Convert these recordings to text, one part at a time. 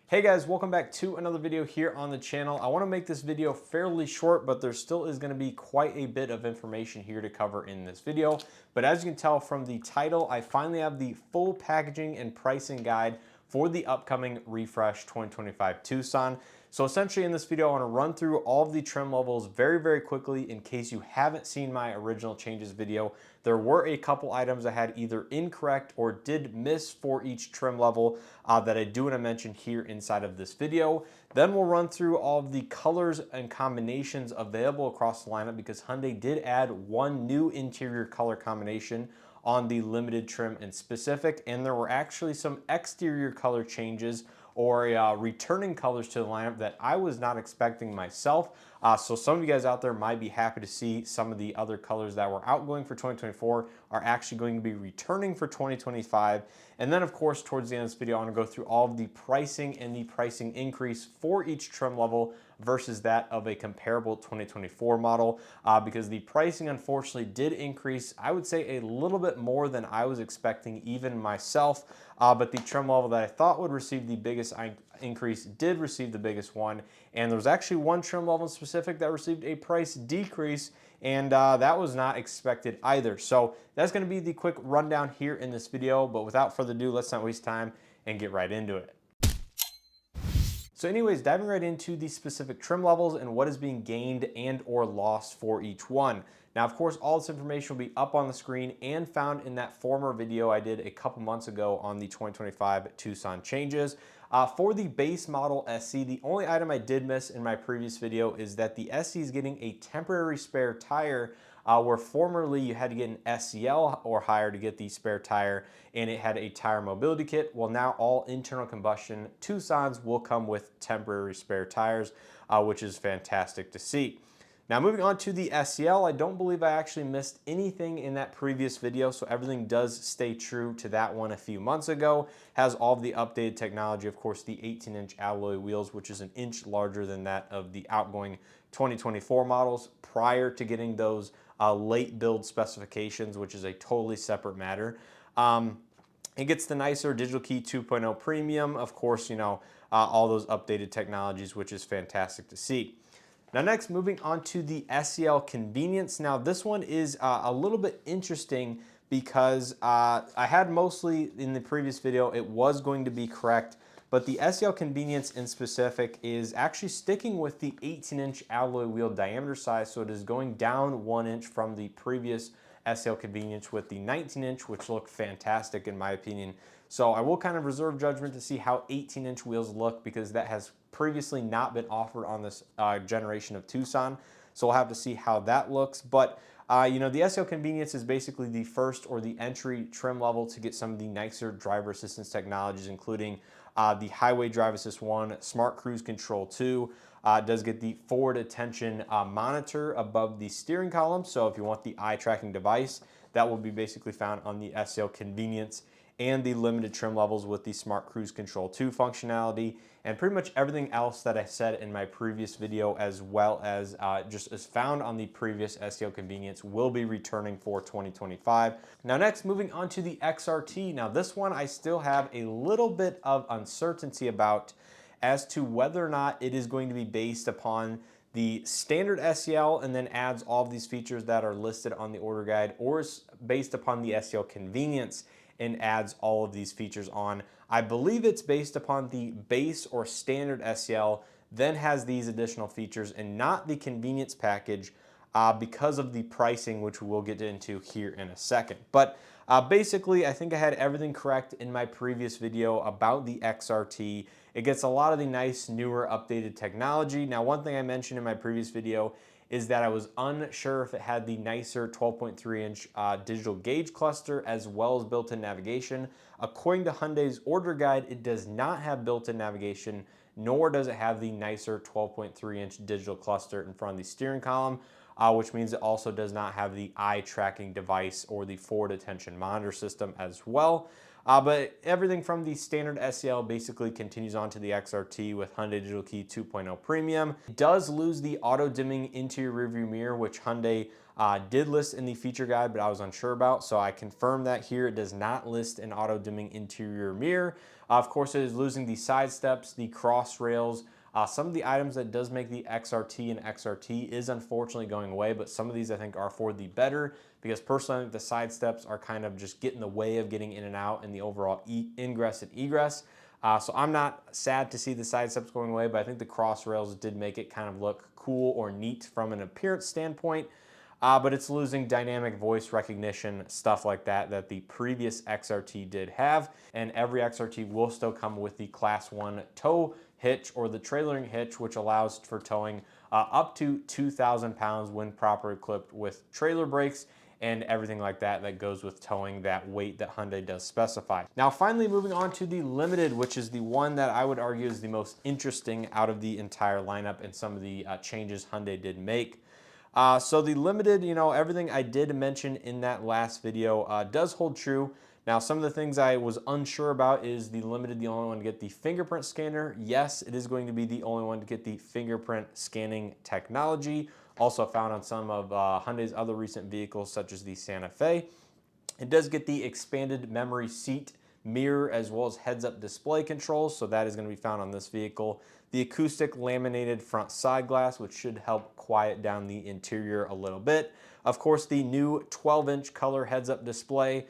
Hey guys, welcome back to another video here on the channel. I want to make this video fairly short, but there still is going to be quite a bit of information here to cover in this video. But as you can tell from the title, I finally have the full packaging and pricing guide for the upcoming refresh 2025 Tucson. So essentially in this video, I want to run through all of the trim levels very quickly in case you haven't seen my original changes video. There were a couple items I had either incorrect or did miss for each trim level that I do want to mention here inside of this video. Then we'll run through all of the colors and combinations available across the lineup because Hyundai did add one new interior color combination on the limited trim in specific, and there were actually some exterior color changes or returning colors to the lineup that I was not expecting myself. So some of you guys out there might be happy to see some of the other colors that were outgoing for 2024 are actually going to be returning for 2025. And then of course, towards the end of this video, I want to go through all of the pricing and the pricing increase for each trim level versus that of a comparable 2024 model because the pricing unfortunately did increase, I would say a little bit more than I was expecting even myself, but the trim level that I thought would receive the biggest increase did receive the biggest one, and there was actually one trim level in specific that received a price decrease, and that was not expected either. So that's going to be the quick rundown here in this video, but without further ado, let's not waste time and get right into it. So anyways, diving right into the specific trim levels and what is being gained and or lost for each one. Now, of course, all this information will be up on the screen and found in that former video I did a couple months ago on the 2025 Tucson changes. For the base model SC, the only item I did miss in my previous video is that the SC is getting a temporary spare tire where formerly you had to get an SCL or higher to get the spare tire, and it had a tire mobility kit. Well, now all internal combustion Tucsons will come with temporary spare tires, which is fantastic to see. Now moving on to the SCL, I don't believe I actually missed anything in that previous video, so everything does stay true to that one a few months ago. Has all of the updated technology, of course, the 18-inch alloy wheels, which is an inch larger than that of the outgoing 2024 models prior to getting those late build specifications, which is a totally separate matter. It gets the nicer digital key 2.0 premium, of course, all those updated technologies, which is fantastic to see. Now next, moving on to the SCL convenience. Now this one is a little bit interesting because I had mostly in the previous video, it was going to be correct, but the SCL convenience in specific is actually sticking with the 18-inch alloy wheel diameter size, so it is going down 1 inch from the previous SCL convenience with the 19-inch, which looked fantastic in my opinion. So I will kind of reserve judgment to see how 18-inch wheels look because that has previously not been offered on this generation of Tucson. So we'll have to see how that looks. But the SCL convenience is basically the first or the entry trim level to get some of the nicer driver assistance technologies, including the Highway Drive Assist 1, Smart Cruise Control 2, does get the forward attention monitor above the steering column. So if you want the eye tracking device, that will be basically found on the SCL convenience, and the limited trim levels with the Smart Cruise Control 2 functionality, and pretty much everything else that I said in my previous video, as well as just as found on the previous SCL convenience, will be returning for 2025. Now next, moving on to the XRT. Now this one I still have a little bit of uncertainty about as to whether or not it is going to be based upon the standard SCL and then adds all of these features that are listed on the order guide, or is based upon the SCL convenience and adds all of these features on. I believe it's based upon the base or standard SCL, then has these additional features and not the convenience package because of the pricing, which we'll get into here in a second. But basically, I think I had everything correct in my previous video about the XRT. It gets a lot of the nice, newer, updated technology. Now, one thing I mentioned in my previous video is that I was unsure if it had the nicer 12.3-inch digital gauge cluster as well as built-in navigation. According to Hyundai's order guide, it does not have built-in navigation, nor does it have the nicer 12.3-inch digital cluster in front of the steering column, which means it also does not have the eye tracking device or the forward attention monitor system as well. But everything from the standard SEL basically continues on to the XRT with Hyundai Digital Key 2.0 Premium. It does lose the auto dimming interior rearview mirror, which Hyundai did list in the feature guide, but I was unsure about. So I confirmed that here. It does not list an auto dimming interior mirror. Of course, it is losing the side steps, the cross rails. Some of the items that does make the XRT and XRT is unfortunately going away, but some of these I think are for the better, because personally I think the side steps are kind of just getting in the way of getting in and out in the overall ingress and egress. So I'm not sad to see the side steps going away, but I think the cross rails did make it kind of look cool or neat from an appearance standpoint. But it's losing dynamic voice recognition, stuff like that, that the previous XRT did have. And every XRT will still come with the Class 1 tow hitch or the trailering hitch, which allows for towing up to 2,000 pounds when properly equipped with trailer brakes and everything like that that goes with towing that weight that Hyundai does specify. Now, finally, moving on to the Limited, which is the one that I would argue is the most interesting out of the entire lineup and some of the changes Hyundai did make. So the Limited, everything I did mention in that last video does hold true. Now, some of the things I was unsure about is the Limited the only one to get the fingerprint scanner. Yes, it is going to be the only one to get the fingerprint scanning technology, also found on some of Hyundai's other recent vehicles, such as the Santa Fe. It does get the expanded memory seat mirror as well as heads-up display controls, so that is going to be found on this vehicle. The acoustic laminated front side glass, which should help quiet down the interior a little bit. Of course, the new 12-inch color heads-up display,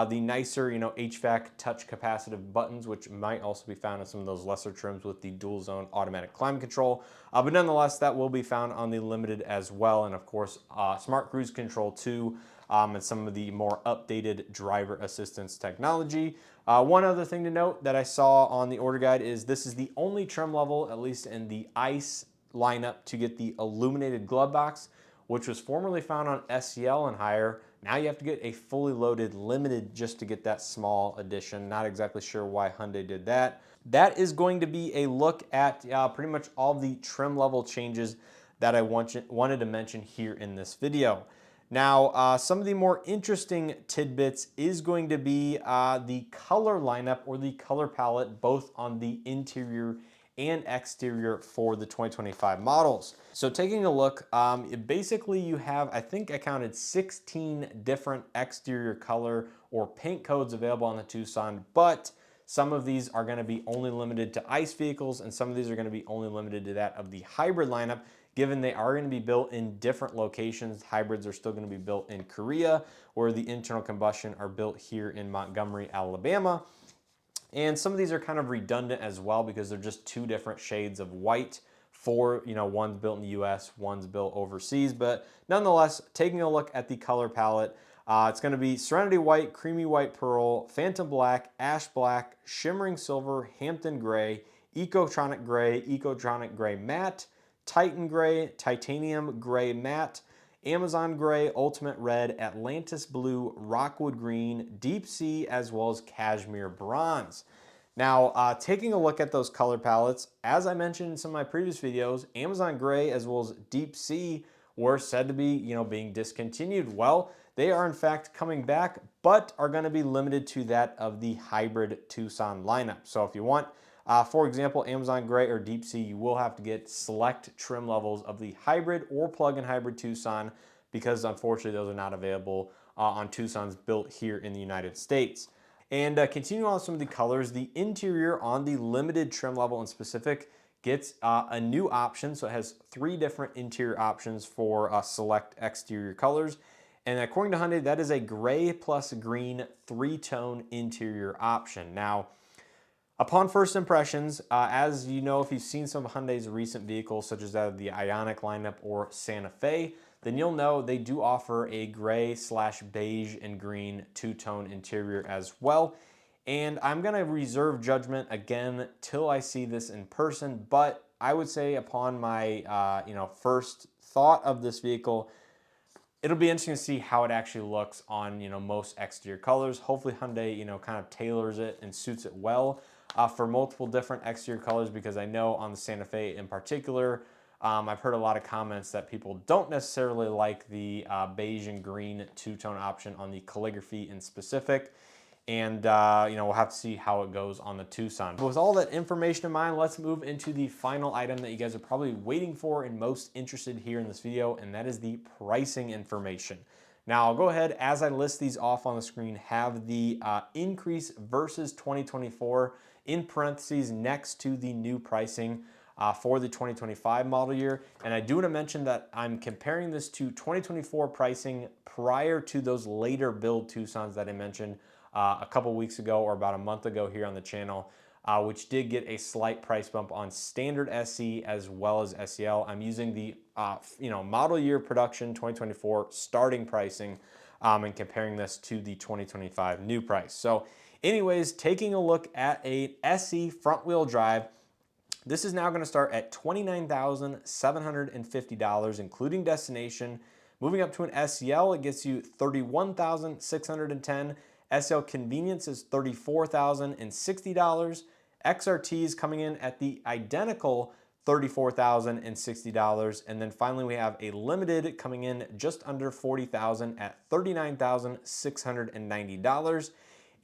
the nicer, HVAC touch capacitive buttons, which might also be found in some of those lesser trims with the dual zone automatic climate control. But nonetheless, that will be found on the Limited as well. And of course, smart cruise control too, and some of the more updated driver assistance technology. One other thing to note that I saw on the order guide is this is the only trim level, at least in the ICE lineup, to get the illuminated glove box, which was formerly found on SEL and higher. Now you have to get a fully loaded Limited just to get that small addition. Not exactly sure why Hyundai did that. That is going to be a look at pretty much all the trim level changes that I wanted to mention here in this video. Now, some of the more interesting tidbits is going to be the color lineup or the color palette, both on the interior and exterior for the 2025 models. So taking a look, basically you have, I think I counted 16 different exterior color or paint codes available on the Tucson, but some of these are going to be only limited to ICE vehicles, and some of these are going to be only limited to that of the hybrid lineup, given they are going to be built in different locations. Hybrids are still going to be built in Korea, where the internal combustion are built here in Montgomery, Alabama. And some of these are kind of redundant as well because they're just two different shades of white for, one's built in the US, one's built overseas. But nonetheless, taking a look at the color palette, it's going to be Serenity White, Creamy White Pearl, Phantom Black, Ash Black, Shimmering Silver, Hampton Gray, Ecotronic Gray Matte, Titan Gray, Titanium Gray Matte, Amazon Gray, Ultimate Red, Atlantis Blue, Rockwood Green, Deep Sea, as well as Cashmere Bronze. Now, taking a look at those color palettes, as I mentioned in some of my previous videos, Amazon Gray as well as Deep Sea were said to be, being discontinued. Well, they are in fact coming back, but are going to be limited to that of the hybrid Tucson lineup. So if you want, for example, Amazon Gray or Deep Sea, you will have to get select trim levels of the hybrid or plug-in hybrid Tucson, because unfortunately those are not available on Tucsons built here in the United States. And continuing on some of the colors, the interior on the Limited trim level in specific gets a new option. So it has 3 different interior options for select exterior colors. And according to Hyundai, that is a gray plus green 3-tone interior option. Now, upon first impressions, as you know, if you've seen some of Hyundai's recent vehicles, such as that of the Ioniq lineup or Santa Fe, then you'll know they do offer a gray/beige and green 2-tone interior as well. And I'm gonna reserve judgment again till I see this in person, but I would say upon my first thought of this vehicle, it'll be interesting to see how it actually looks on most exterior colors. Hopefully Hyundai kind of tailors it and suits it well for multiple different exterior colors, because I know on the Santa Fe in particular, I've heard a lot of comments that people don't necessarily like the beige and green 2-tone option on the calligraphy in specific. And we'll have to see how it goes on the Tucson. But with all that information in mind, let's move into the final item that you guys are probably waiting for and most interested here in this video, and that is the pricing information. Now, I'll go ahead, as I list these off on the screen, have the increase versus 2024 in parentheses next to the new pricing for the 2025 model year. And I do want to mention that I'm comparing this to 2024 pricing prior to those later build Tucsons that I mentioned a couple weeks ago or about a month ago here on the channel, which did get a slight price bump on standard SE as well as SEL. I'm using the model year production 2024 starting pricing and comparing this to the 2025 new price. So anyways, taking a look at a SE front wheel drive, this is now going to start at $29,750, including destination. Moving up to an SEL, it gets you $31,610. SL Convenience is $34,060. XRT is coming in at the identical $34,060. And then finally, we have a Limited coming in just under $40,000 at $39,690.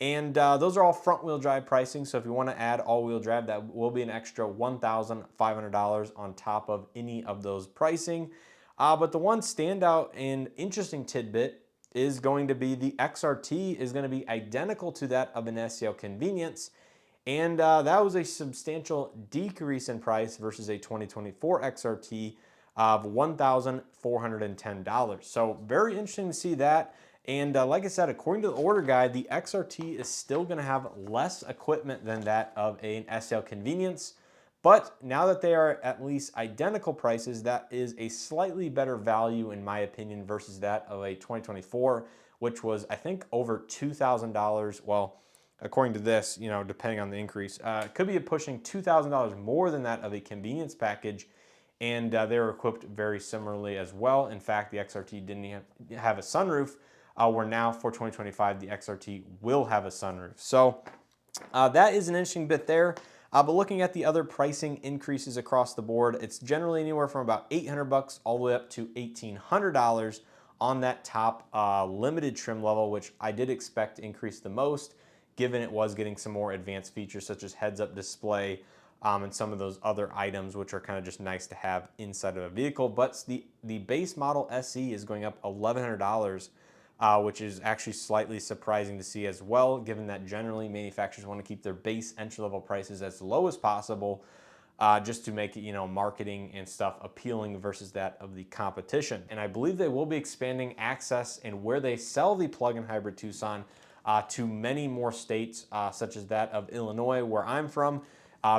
And those are all front wheel drive pricing. So if you want to add all wheel drive, that will be an extra $1,500 on top of any of those pricing. But the one standout and interesting tidbit is going to be the XRT is going to be identical to that of an SEL Convenience. And that was a substantial decrease in price versus a 2024 XRT of $1,410. So very interesting to see that. And like I said, according to the order guide, the XRT is still going to have less equipment than that of an SL Convenience. But now that they are at least identical prices, that is a slightly better value in my opinion versus that of a 2024, which was I think over $2,000. Well, according to this, depending on the increase, could be pushing $2,000 more than that of a convenience package. And they were equipped very similarly as well. In fact, the XRT didn't have a sunroof, where now for 2025, the XRT will have a sunroof. So that is an interesting bit there. But looking at the other pricing increases across the board, it's generally anywhere from about $800 all the way up to $1,800 on that top limited trim level, which I did expect to increase the most, given it was getting some more advanced features such as heads-up display and some of those other items, which are kind of just nice to have inside of a vehicle. But the base model SE is going up $1,100. Which is actually slightly surprising to see as well, given that generally manufacturers want to keep their base entry-level prices as low as possible, just to make it, marketing and stuff appealing versus that of the competition. And I believe they will be expanding access and where they sell the plug-in hybrid Tucson to many more states, such as that of Illinois, where I'm from,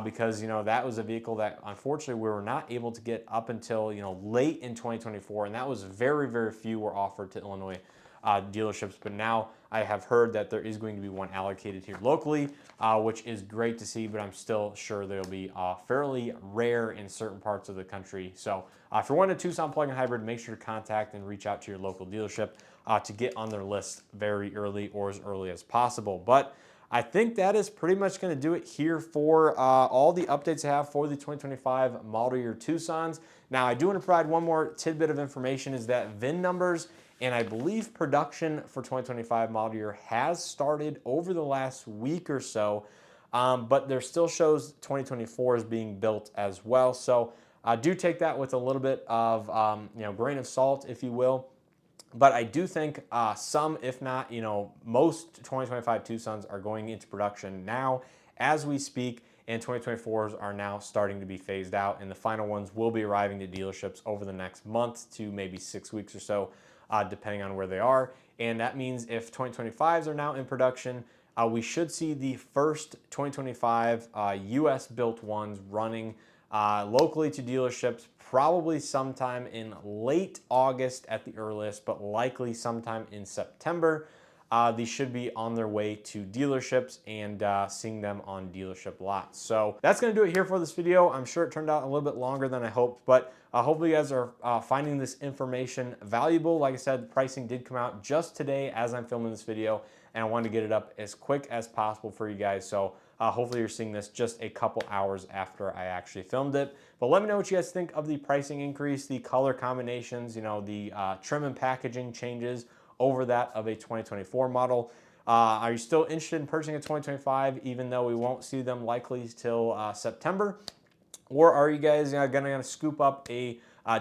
because that was a vehicle that unfortunately we were not able to get up until late in 2024, and that was very, very few were offered to Illinois dealerships. But now I have heard that there is going to be one allocated here locally, which is great to see, but I'm still sure they'll be fairly rare in certain parts of the country. So if you're wanting a Tucson plug-in hybrid, make sure to contact and reach out to your local dealership to get on their list very early or as early as possible. But I think that is pretty much going to do it here for all the updates I have for the 2025 model year Tucsons. Now, I do want to provide one more tidbit of information, is that VIN numbers and I believe production for 2025 model year has started over the last week or so, but there still shows 2024 is being built as well. So do take that with a little bit of grain of salt, if you will. But I do think some, if not, most 2025 Tucsons are going into production now as we speak, and 2024s are now starting to be phased out, and the final ones will be arriving to dealerships over the next month to maybe 6 weeks or so, depending on where they are. And that means if 2025s are now in production, we should see the first 2025 US built ones running locally to dealerships probably sometime in late August at the earliest, but likely sometime in September. These should be on their way to dealerships and seeing them on dealership lots. So that's going to do it here for this video. I'm sure it turned out a little bit longer than I hoped, but hopefully you guys are finding this information valuable. Like I said, the pricing did come out just today as I'm filming this video, and I wanted to get it up as quick as possible for you guys. So hopefully you're seeing this just a couple hours after I actually filmed it. But let me know what you guys think of the pricing increase, the color combinations, the trim and packaging changes over that of a 2024 model. Are you still interested in purchasing a 2025, even though we won't see them likely till September? Or are you guys gonna scoop up a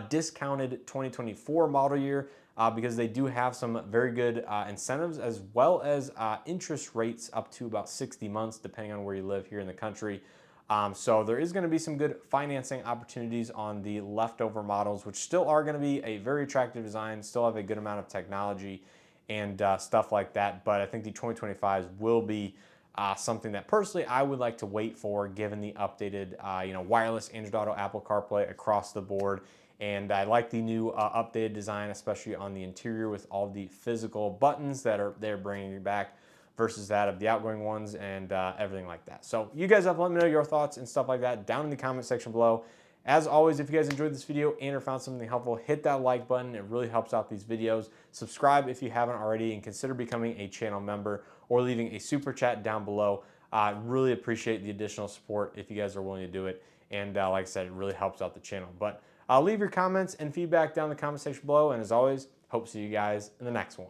discounted 2024 model year because they do have some very good incentives, as well as interest rates up to about 60 months, depending on where you live here in the country. So there is going to be some good financing opportunities on the leftover models, which still are going to be a very attractive design, still have a good amount of technology and stuff like that. But I think the 2025s will be something that personally I would like to wait for, given the updated wireless Android Auto, Apple CarPlay across the board. And I like the new updated design, especially on the interior with all the physical buttons that they're bringing back versus that of the outgoing ones and everything like that. So you guys have to let me know your thoughts and stuff like that down in the comment section below. As always, if you guys enjoyed this video and or found something helpful, hit that like button. It really helps out these videos. Subscribe if you haven't already, and consider becoming a channel member or leaving a super chat down below. I really appreciate the additional support if you guys are willing to do it. And like I said, it really helps out the channel. But leave your comments and feedback down in the comment section below. And as always, hope to see you guys in the next one.